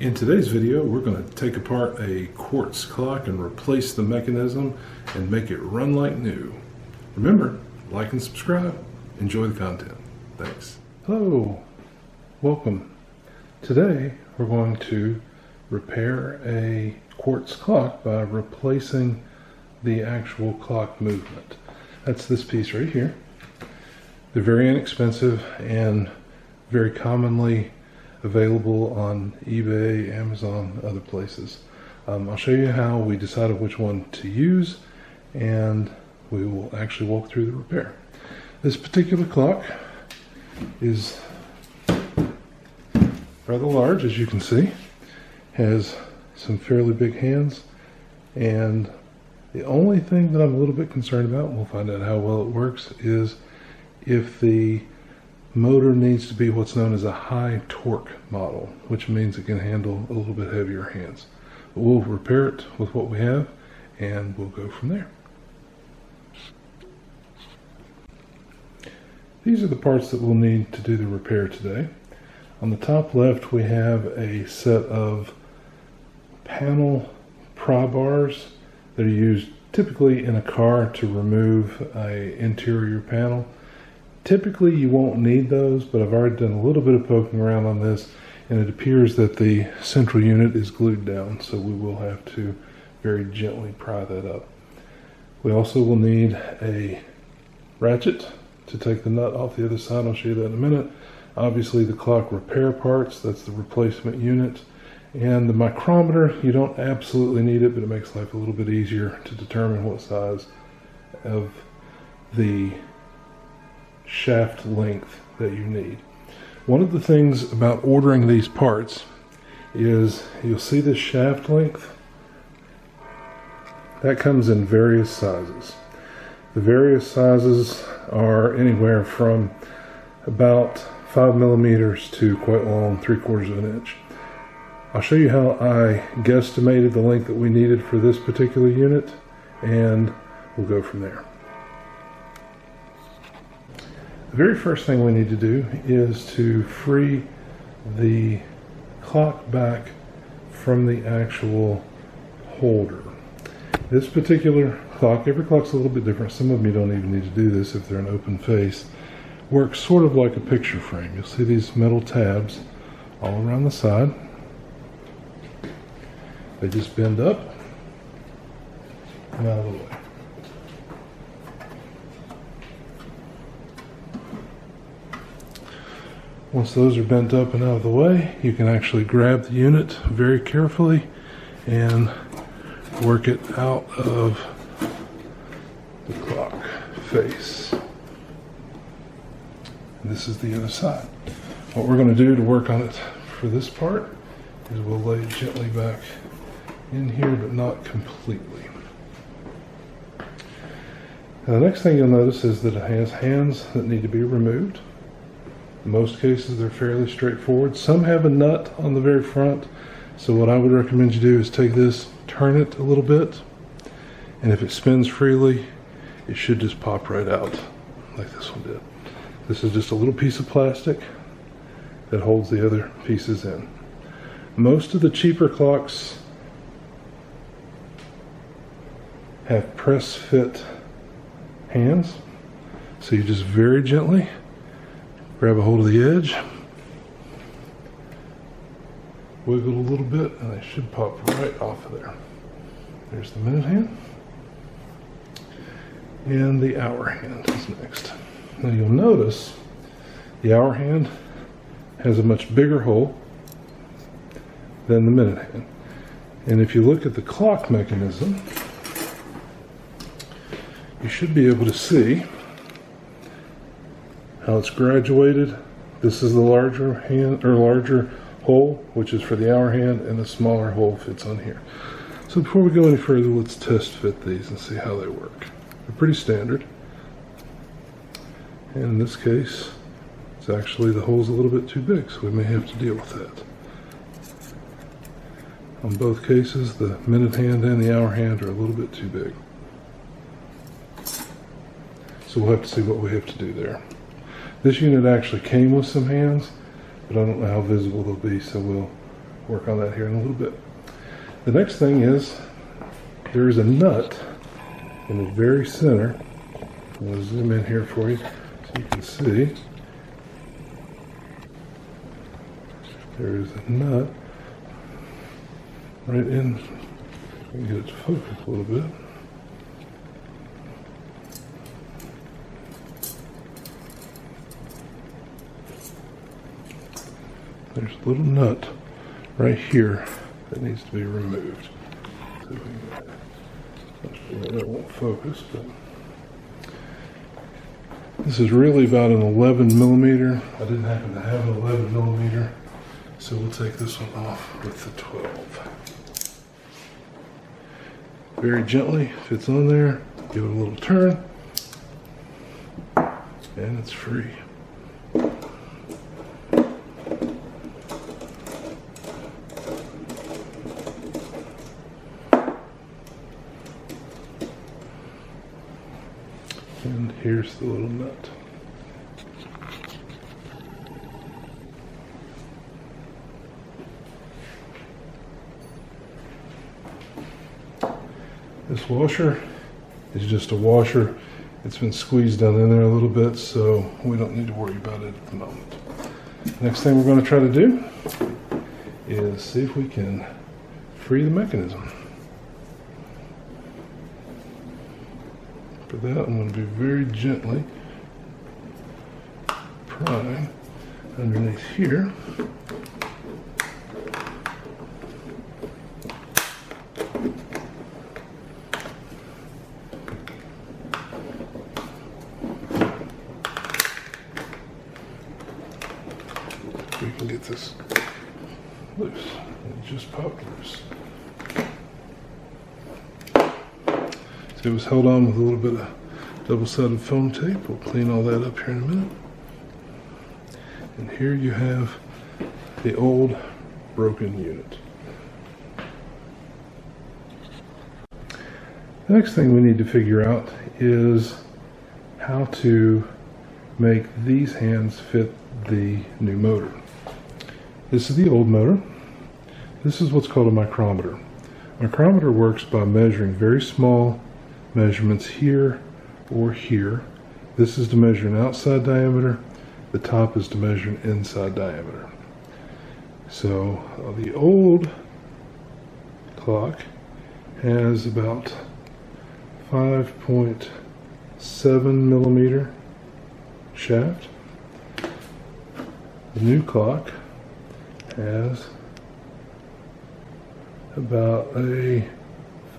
In today's video, we're going to take apart a quartz clock and replace the mechanism and make it run like new. Remember, like and subscribe. Enjoy the content. Thanks. Hello, welcome. Today, we're going to repair a quartz clock by replacing the actual clock movement. That's this piece right here. They're very inexpensive and very commonly available on eBay, Amazon, other places. I'll show you how we decided which one to use, and we will actually walk through the repair. This particular clock is rather large, as you can see. Has some fairly big hands, and the only thing that I'm a little bit concerned about, and we'll find out how well it works, is if the motor needs to be what's known as a high torque model, which means it can handle a little bit heavier hands. But we'll repair it with what we have, and we'll go from there. These are the parts that we'll need to do the repair today. On the top left, we have a set of panel pry bars that are used typically in a car to remove an interior panel. Typically you won't need those, but I've already done a little bit of poking around on this, and it appears that the central unit is glued down, so we will have to very gently pry that up. We also will need a ratchet to take the nut off the other side. I'll show you that in a minute. Obviously the clock repair parts, that's the replacement unit. And the micrometer, you don't absolutely need it, but it makes life a little bit easier to determine what size of the shaft length that you need. One of the things about ordering these parts is you'll see this shaft length. That comes in various sizes. The various sizes are anywhere from about 5 millimeters to quite long, 3/4 of an inch. I'll show you how I guesstimated the length that we needed for this particular unit, and we'll go from there. The very first thing we need to do is to free the clock back from the actual holder. This particular clock, every clock's a little bit different. Some of them you don't even need to do this if they're an open face. Works sort of like a picture frame. You'll see these metal tabs all around the side. They just bend up and out of the way. Once those are bent up and out of the way, you can actually grab the unit very carefully and work it out of the clock face. And this is the other side. What we're going to do to work on it for this part is we'll lay it gently back in here, but not completely. Now, the next thing you'll notice is that it has hands that need to be removed. In most cases, they're fairly straightforward. Some have a nut on the very front, so what I would recommend you do is take this, turn it a little bit, and if it spins freely, it should just pop right out like this one did. This is just a little piece of plastic that holds the other pieces in. Most of the cheaper clocks have press fit hands, so you just very gently grab a hold of the edge, wiggle a little bit, and it should pop right off of there. There's the minute hand, and the hour hand is next. Now you'll notice the hour hand has a much bigger hole than the minute hand. And if you look at the clock mechanism, you should be able to see how it's graduated. This is the larger hand, or larger hole, which is for the hour hand, and the smaller hole fits on here. So before we go any further, let's test fit these and see how they work. They're pretty standard. And in this case, it's actually, the hole's a little bit too big, so we may have to deal with that. On both cases, the minute hand and the hour hand are a little bit too big. So we'll have to see what we have to do there. This unit actually came with some hands, but I don't know how visible they'll be, so we'll work on that here in a little bit. The next thing is there is a nut in the very center. I'm going to zoom in here for you so you can see. There is a nut right in. Let me get it to focus a little bit. There's a little nut right here that needs to be removed. So that won't focus, but this is really about an 11 millimeter. I didn't happen to have an 11 millimeter, so we'll take this one off with the 12. Very gently, fits on there, give it a little turn, and it's free. And here's the little nut. This washer is just a washer. It's been squeezed down in there a little bit, so we don't need to worry about it at the moment. Next thing we're going to try to do is see if we can free the mechanism. For that, I'm going to be very gently prying underneath here. We can get this loose. It just popped loose. It was held on with a little bit of double-sided foam tape. We'll clean all that up here in a minute. And here you have the old broken unit. The next thing we need to figure out is how to make these hands fit the new motor. This is the old motor. This is what's called a micrometer. A micrometer works by measuring very small measurements here or here. This is to measure an outside diameter. The top is to measure an inside diameter. So the old clock has about 5.7 millimeter shaft. The new clock has about a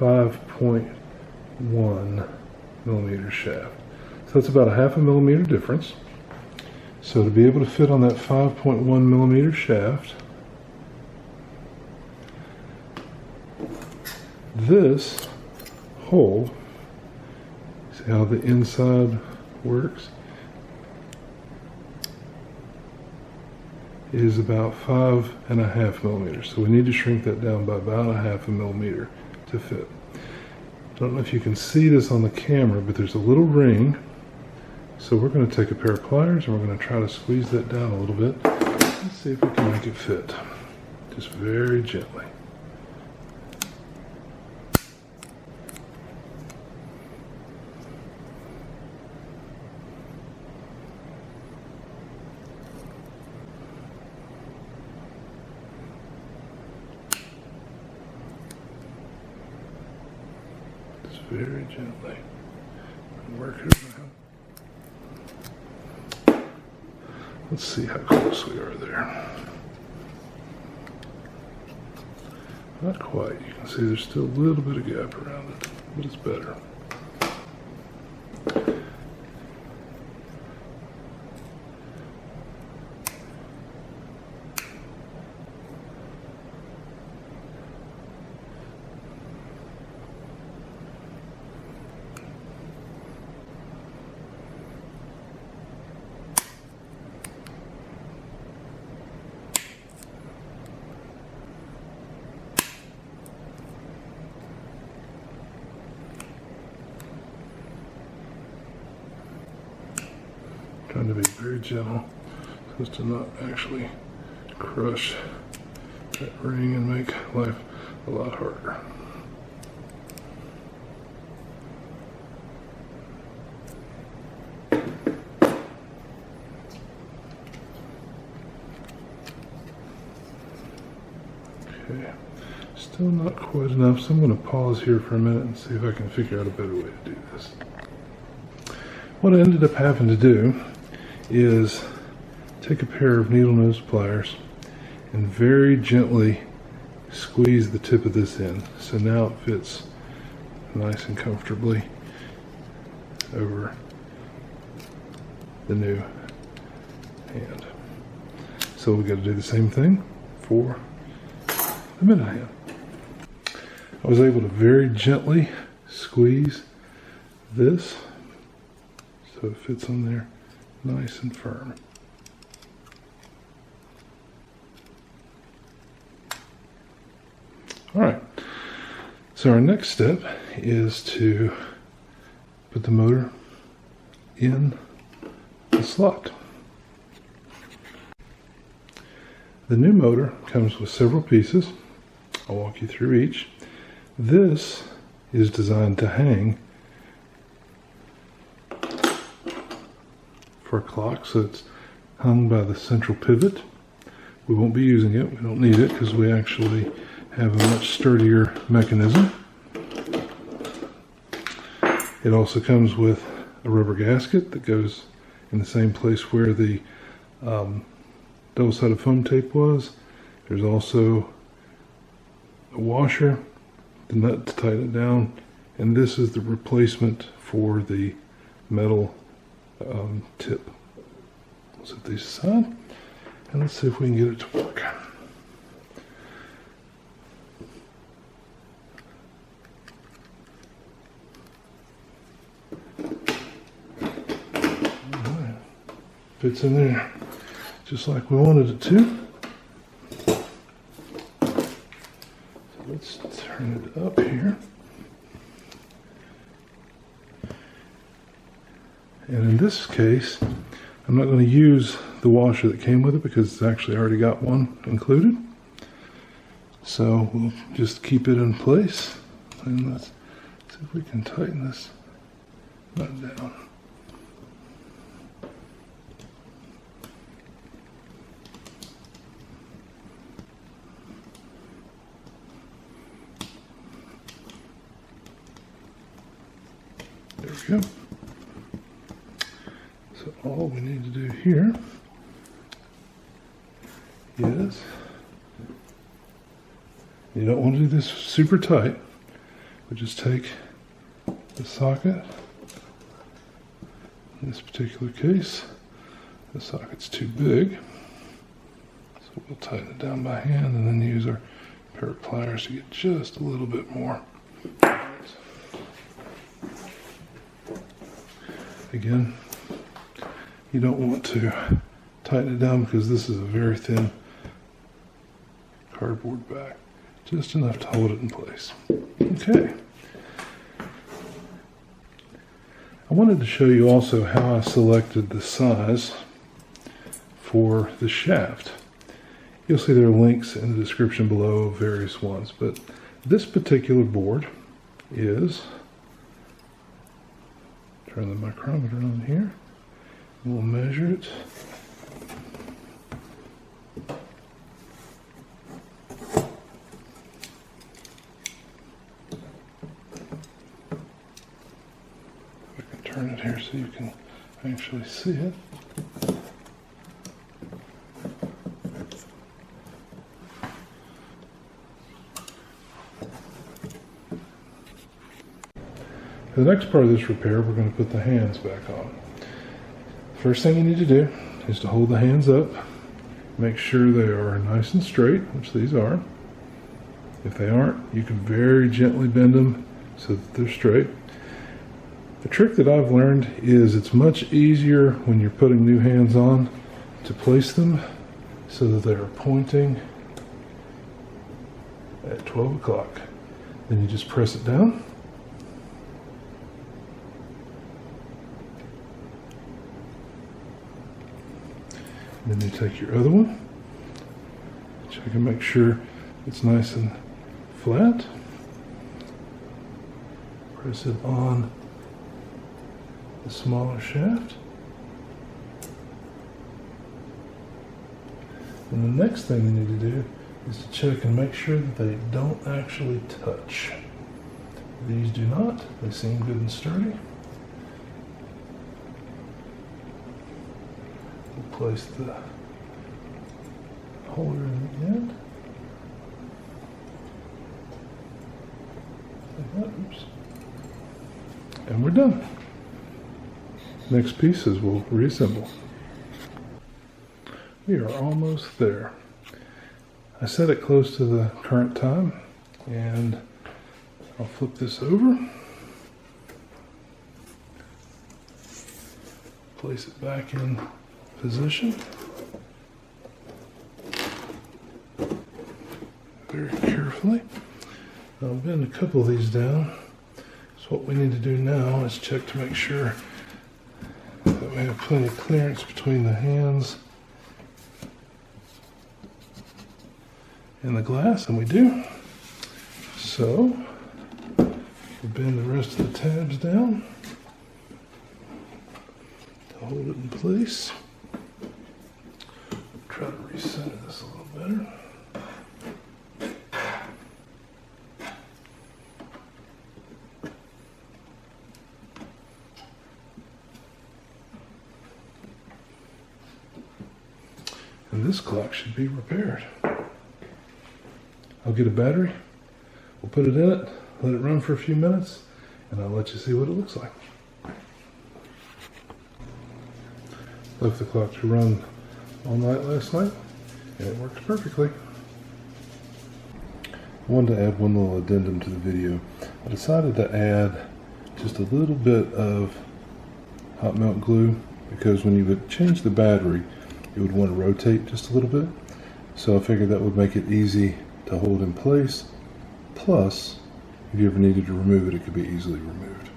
5.1 millimeter shaft. So that's about a half a millimeter difference. So to be able to fit on that 5.1 millimeter shaft, this hole, see how the inside works, is about 5.5 millimeters. So we need to shrink that down by about a half a millimeter to fit. I don't know if you can see this on the camera, but there's a little ring. So we're going to take a pair of pliers and we're going to try to squeeze that down a little bit. Let's see if we can make it fit. Just very gently. Very gently. Work it around. Let's see how close we are there. Not quite. You can see there's still a little bit of gap around it, but it's better. Trying to be very gentle so as to not actually crush that ring and make life a lot harder. Okay, still not quite enough, so I'm going to pause here for a minute and see if I can figure out a better way to do this. What I ended up having to do is take a pair of needle nose pliers and very gently squeeze the tip of this in. So now it fits nice and comfortably over the new hand. So we got to do the same thing for the minute hand. I was able to very gently squeeze this so it fits on there nice and firm. All right, so our next step is to put the motor in the slot. The new motor comes with several pieces. I'll walk you through each. This is designed to hang for a clock, so it's hung by the central pivot. We won't be using it, we don't need it because we actually have a much sturdier mechanism. It also comes with a rubber gasket that goes in the same place where the double-sided foam tape was. There's also a washer, the nut to tighten it down, and this is the replacement for the metal tip. We'll set these aside and let's see if we can get it to work. Alright, fits in there just like we wanted it to. So let's turn it up here. And in this case, I'm not going to use the washer that came with it because it's actually already got one included. So we'll just keep it in place and let's see if we can tighten this nut down. There we go. So all we need to do here is, you don't want to do this super tight, but just take the socket. In this particular case, the socket's too big, so we'll tighten it down by hand and then use our pair of pliers to get just a little bit more. Again, you don't want to tighten it down because this is a very thin cardboard back. Just enough to hold it in place. Okay. I wanted to show you also how I selected the size for the shaft. You'll see there are links in the description below of various ones, but this particular board is, turn the micrometer on here, we'll measure it. I can turn it here so you can actually see it. For the next part of this repair, we're going to put the hands back on. First thing you need to do is to hold the hands up, make sure they are nice and straight, which these are. If they aren't, you can very gently bend them so that they're straight. The trick that I've learned is it's much easier when you're putting new hands on to place them so that they are pointing at 12 o'clock. Then you just press it down. Then you take your other one, which Check and make sure it's nice and flat. Press it on the smaller shaft. And the next thing we need to do is to check and make sure that they don't actually touch. These do not. They seem good and sturdy. We'll place the holder in the end. Like that. Oops. And we're done. Next pieces we'll reassemble. We are almost there. I set it close to the current time, and I'll flip this over, place it back in position very carefully. I'll bend a couple of these down. So what we need to do now is check to make sure that we have plenty of clearance between the hands and the glass, and we do. So we'll bend the rest of the tabs down to hold it in place. Try to recenter this a little better. And this clock should be repaired. I'll get a battery, we'll put it in it, let it run for a few minutes, and I'll let you see what it looks like. Left the clock to run all night last night, and it works perfectly. I wanted to add one little addendum to the video. I decided to add just a little bit of hot melt glue, because when you would change the battery, you would want to rotate just a little bit. So I figured that would make it easy to hold in place. Plus, if you ever needed to remove it, it could be easily removed.